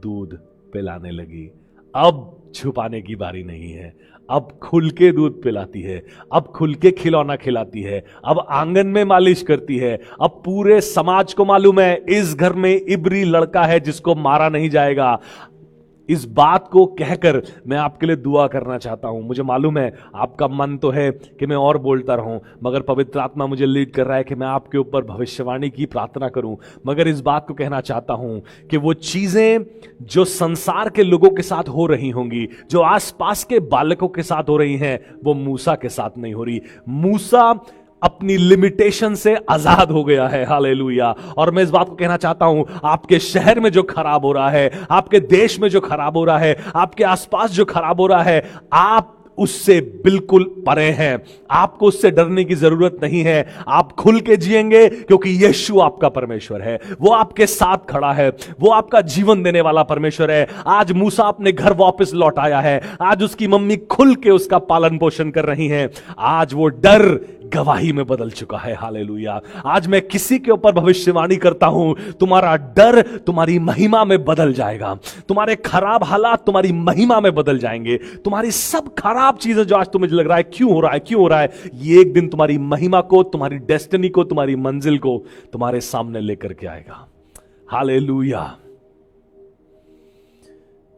Speaker 2: दूध पिलाने लगी। अब छुपाने की बारी नहीं है, अब खुल के दूध पिलाती है, अब खुल के खिलौना खिलाती है, अब आंगन में मालिश करती है। अब पूरे समाज को मालूम है इस घर में इब्री लड़का है जिसको मारा नहीं जाएगा। इस बात को कहकर मैं आपके लिए दुआ करना चाहता हूं। मुझे मालूम है आपका मन तो है कि मैं और बोलता रहूं, मगर पवित्र आत्मा मुझे लीड कर रहा है कि मैं आपके ऊपर भविष्यवाणी की प्रार्थना करूं। मगर इस बात को कहना चाहता हूं कि वो चीजें जो संसार के लोगों के साथ हो रही होंगी, जो आसपास के बालकों के साथ हो रही हैं, वो मूसा के साथ नहीं हो रही। मूसा अपनी लिमिटेशन से आजाद हो गया है। हालेलुया। और मैं इस बात को कहना चाहता हूं, आपके शहर में जो खराब हो रहा है, आपके देश में जो खराब हो रहा है, आपके आसपास जो खराब हो रहा है, आप उससे बिल्कुल परे हैं। आपको उससे डरने की जरूरत नहीं है। आप खुल के जिएंगे क्योंकि यीशु आपका परमेश्वर है। वो आपके साथ खड़ा है, वो आपका जीवन देने वाला परमेश्वर है। आज मूसा अपने घर वापस लौट आया है। आज उसकी मम्मी खुल के उसका पालन पोषण कर रही हैं। आज वो डर गवाही में बदल चुका है। हालेलुया। आज मैं किसी के ऊपर भविष्यवाणी करता हूं, तुम्हारा डर तुम्हारी महिमा में बदल जाएगा। तुम्हारे खराब हालात तुम्हारी महिमा में बदल जाएंगे। तुम्हारी सब खराब चीजें जो आज तुम्हें लग रहा है क्यों हो रहा है, ये एक दिन तुम्हारी महिमा को, तुम्हारी डेस्टिनी को, तुम्हारी मंजिल को तुम्हारे सामने लेकर के आएगा। हालेलुया।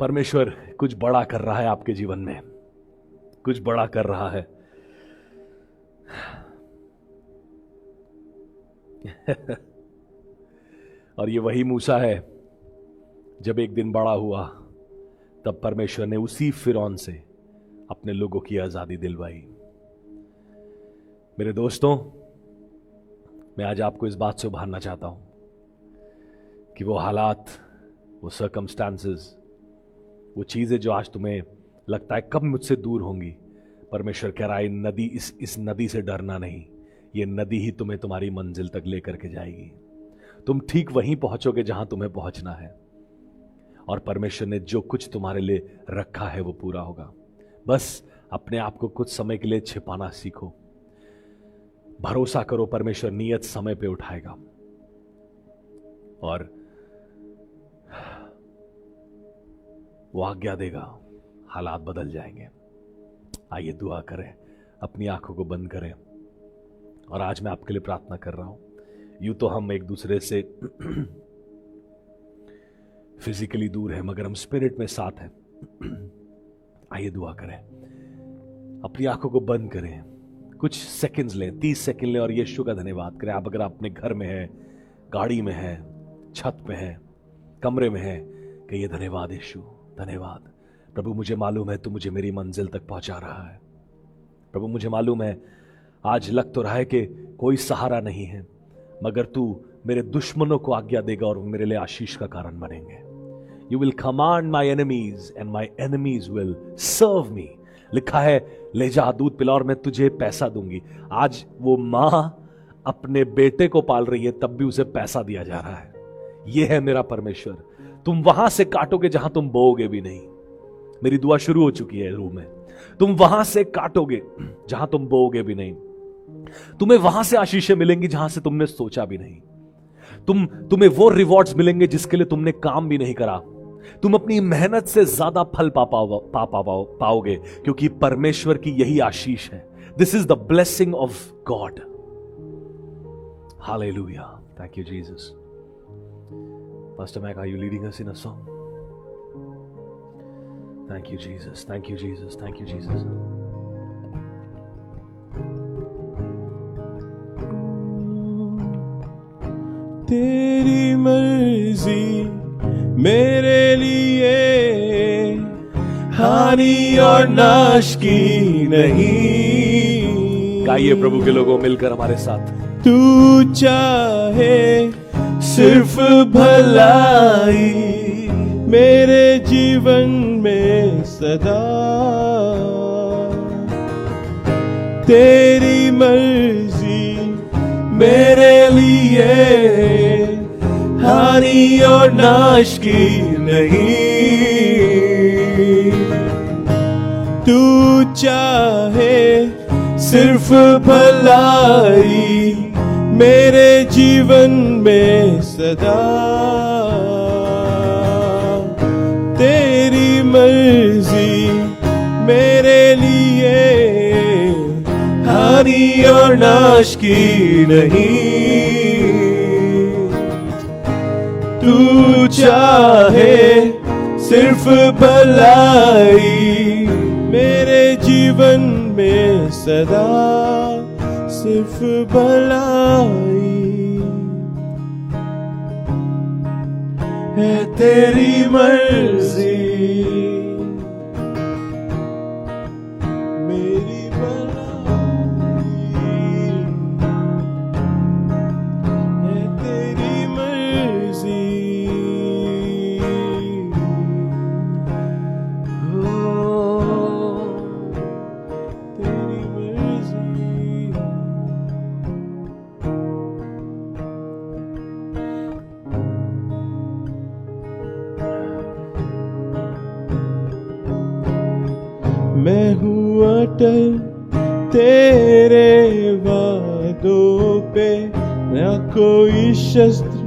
Speaker 2: परमेश्वर कुछ बड़ा कर रहा है आपके जीवन में, कुछ बड़ा कर रहा है। और ये वही मूसा है, जब एक दिन बड़ा हुआ तब परमेश्वर ने उसी फिरौन से अपने लोगों की आजादी दिलवाई। मेरे दोस्तों, मैं आज आपको इस बात से उभारना चाहता हूं कि वो हालात, वो सर्कमस्टांसेस, वो चीजें जो आज तुम्हें लगता है कब मुझसे दूर होंगी, परमेश्वर कह रहा है नदी, इस नदी से डरना नहीं। ये नदी ही तुम्हें तुम्हारी मंजिल तक लेकर के जाएगी। तुम ठीक वहीं पहुंचोगे जहां तुम्हें पहुंचना है, और परमेश्वर ने जो कुछ तुम्हारे लिए रखा है वो पूरा होगा। बस अपने आप को कुछ समय के लिए छिपाना सीखो। भरोसा करो, परमेश्वर नियत समय पे उठाएगा और वो आज्ञा देगा, हालात बदल जाएंगे। आइए दुआ करें, अपनी आंखों को बंद करें। और आज मैं आपके लिए प्रार्थना कर रहा हूं। यूं तो हम एक दूसरे से फिजिकली दूर हैं, मगर हम स्पिरिट में साथ हैं। आइए दुआ करें, अपनी आंखों को बंद करें, कुछ सेकंड्स लें, 30 सेकंड लें और यीशु का धन्यवाद करें। आप अगर अपने घर में हैं, गाड़ी में हैं, छत पे हैं, कमरे में हैं, कहिए धन्यवाद यीशु, धन्यवाद प्रभु। मुझे मालूम है तू मुझे मेरी मंजिल तक पहुंचा रहा है। प्रभु मुझे मालूम है आज लग तो रहा है कि कोई सहारा नहीं है, मगर तू मेरे दुश्मनों को आज्ञा देगा और मेरे लिए आशीष का कारण बनेंगे। You will command my enemies and my enemies will serve me. लिखा है ले जा दूध पिला और मैं तुझे पैसा दूंगी। आज वो मां अपने बेटे को पाल रही है, तब भी उसे पैसा दिया जा रहा है। यह है मेरा परमेश्वर। तुम वहां से काटोगे जहां तुम बोओगे भी नहीं। मेरी दुआ शुरू हो चुकी है रूम में। तुम वहां से काटोगे जहां तुम बोओगे भी नहीं। तुम्हें वहां से आशीषें मिलेंगी जहां से तुमने सोचा भी नहीं। तुम्हें वो रिवॉर्ड्स मिलेंगे जिसके लिए तुमने काम भी नहीं करा। तुम अपनी मेहनत से ज्यादा फल पाओगे, क्योंकि परमेश्वर की यही आशीष है। This is the blessing of God. Hallelujah. Thank you Jesus. Pastor Mac, are you leading us in a song? Thank you Jesus. Thank you Jesus. Thank you Jesus.
Speaker 1: तेरी मर्जी मेरे लिए हानि और नाश की नहीं।
Speaker 2: गाइए प्रभु के लोगों मिलकर हमारे साथ।
Speaker 1: तू चाहे सिर्फ भलाई मेरे जीवन में सदा, तेरी मर्जी मेरे लिए हानि और नाश की नहीं। तू चाहे सिर्फ भलाई मेरे जीवन में सदा। तेरी मर्जी मेरे लिए हानि और नाश की नहीं। तू चाहे सिर्फ भलाई मेरे जीवन में सदा, सिर्फ भलाई है तेरी मर्जी मेरी भलाई है तेरी मर्जी। तेरी मर्जी। मैं हूँ अटल तेरे वादों पे, ना कोई शस्त्र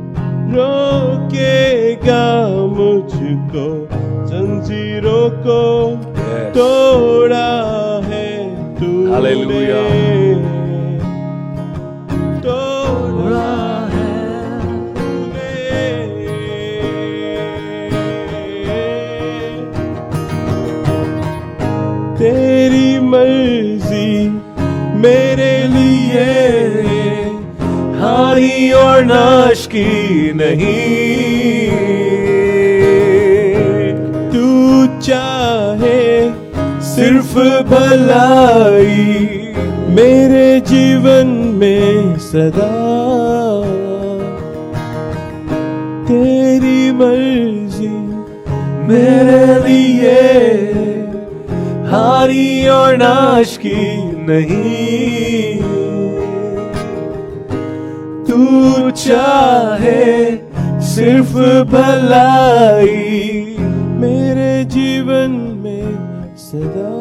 Speaker 1: रोकेगा मुझको। जंजीरों को तोड़ा है तूने,
Speaker 2: हालेलुया।
Speaker 1: तोड़ा है तूने। तेरी मर्जी मेरे लिए हानि और नाश की नहीं। तू चाहे सिर्फ भलाई मेरे जीवन में सदा। तेरी मर्जी मेरे लिए हानि और नाश की नहीं। तू चाहे सिर्फ भलाई मेरे जीवन में सदा।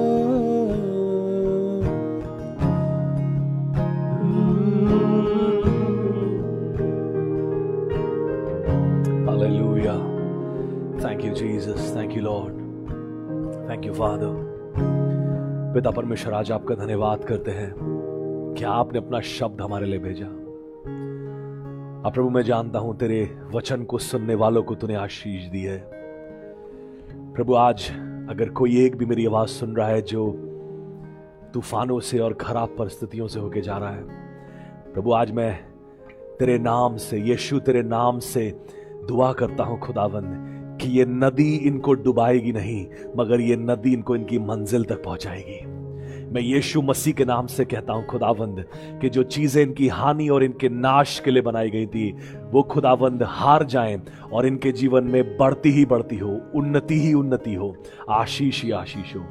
Speaker 2: Hallelujah. Thank you, Jesus. Thank you, Lord. Thank you, Father. पिता परमेश्वर, आज आपका धन्यवाद करते हैं कि आपने अपना शब्द हमारे लिए भेजा। अब प्रभु, मैं जानता हूं तेरे वचन को सुनने वालों को तूने आशीष दी है। प्रभु, आज अगर कोई एक भी मेरी आवाज सुन रहा है जो तूफानों से और खराब परिस्थितियों से होके जा रहा है, प्रभु आज मैं तेरे नाम से, यीशु तेरे नाम से दुआ करता हूं खुदावंद कि ये नदी इनको डुबाएगी नहीं, मगर ये नदी इनको इनकी मंजिल तक पहुंचाएगी। मैं यीशु मसीह के नाम से कहता हूं खुदावंद कि जो चीजें इनकी हानि और इनके नाश के लिए बनाई गई थी, वो खुदावंद हार जाएं और इनके जीवन में बढ़ती ही बढ़ती हो, उन्नति ही उन्नति हो, आशीष ही आशीष हो।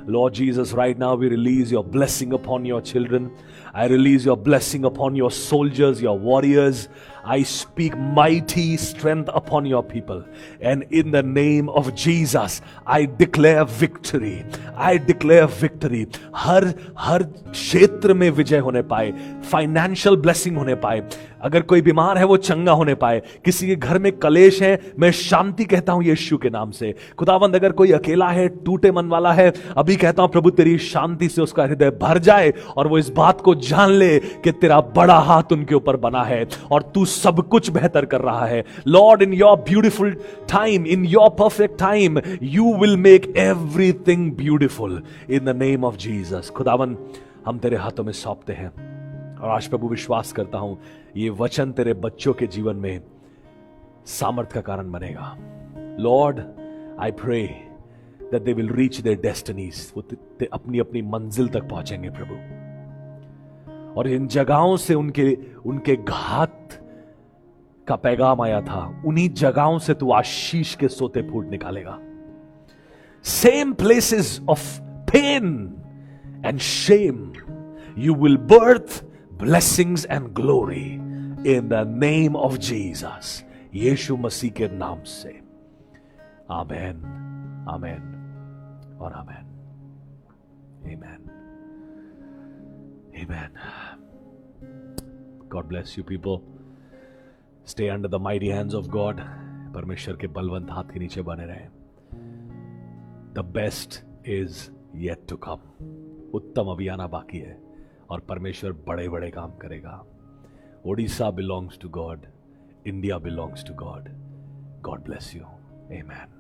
Speaker 2: Lord Jesus, right now we release your blessing upon your children. I release your blessing upon your soldiers, your warriors. I speak mighty strength upon your people. And in the name of Jesus, I declare victory. I declare victory. हर क्षेत्र में विजय होने पाए, financial blessing होने पाए। अगर कोई बीमार है वो चंगा होने पाए, किसी के घर में कलेश है, मैं शांति कहता हूं यीशु के नाम से। खुदावंद, अगर कोई अकेला है, टूटे मन वाला है, अभी कहता हूं प्रभु तेरी शांति से उसका हृदय भर जाए और वो इस बात को जान ले कि तेरा बड़ा हाथ उनके ऊपर बना है और तू सब कुछ बेहतर कर रहा है। Lord, in your beautiful time, in your perfect time, you will make everything beautiful in the name of Jesus. खुदावंद, हम तेरे हाथों में सौंपते हैं और आज प्रभु विश्वास करता हूं ये वचन तेरे बच्चों के जीवन में सामर्थ का कारण बनेगा। Lord, I pray that they will reach their destinies, वो अपनी अपनी मंजिल तक पहुंचेंगे प्रभु, और इन जगहों से उनके घात का पैगाम आया था, उन्हीं जगहों से तू आशीष के सोते फूट निकालेगा। Same places of pain and shame, You will birth blessings and glory in the name of Jesus. यीशु मसीह के नाम से आमेन, आमेन और आमेन। Amen. Amen. God bless you people. Stay under the mighty hands of God. परमेश्वर के बलवंत हाथ के नीचे बने रहें। The best is yet to come. उत्तम अभी आना बाकी है और परमेश्वर बड़े बड़े काम करेगा। Odisha belongs to God. India belongs to God. God bless you. Amen.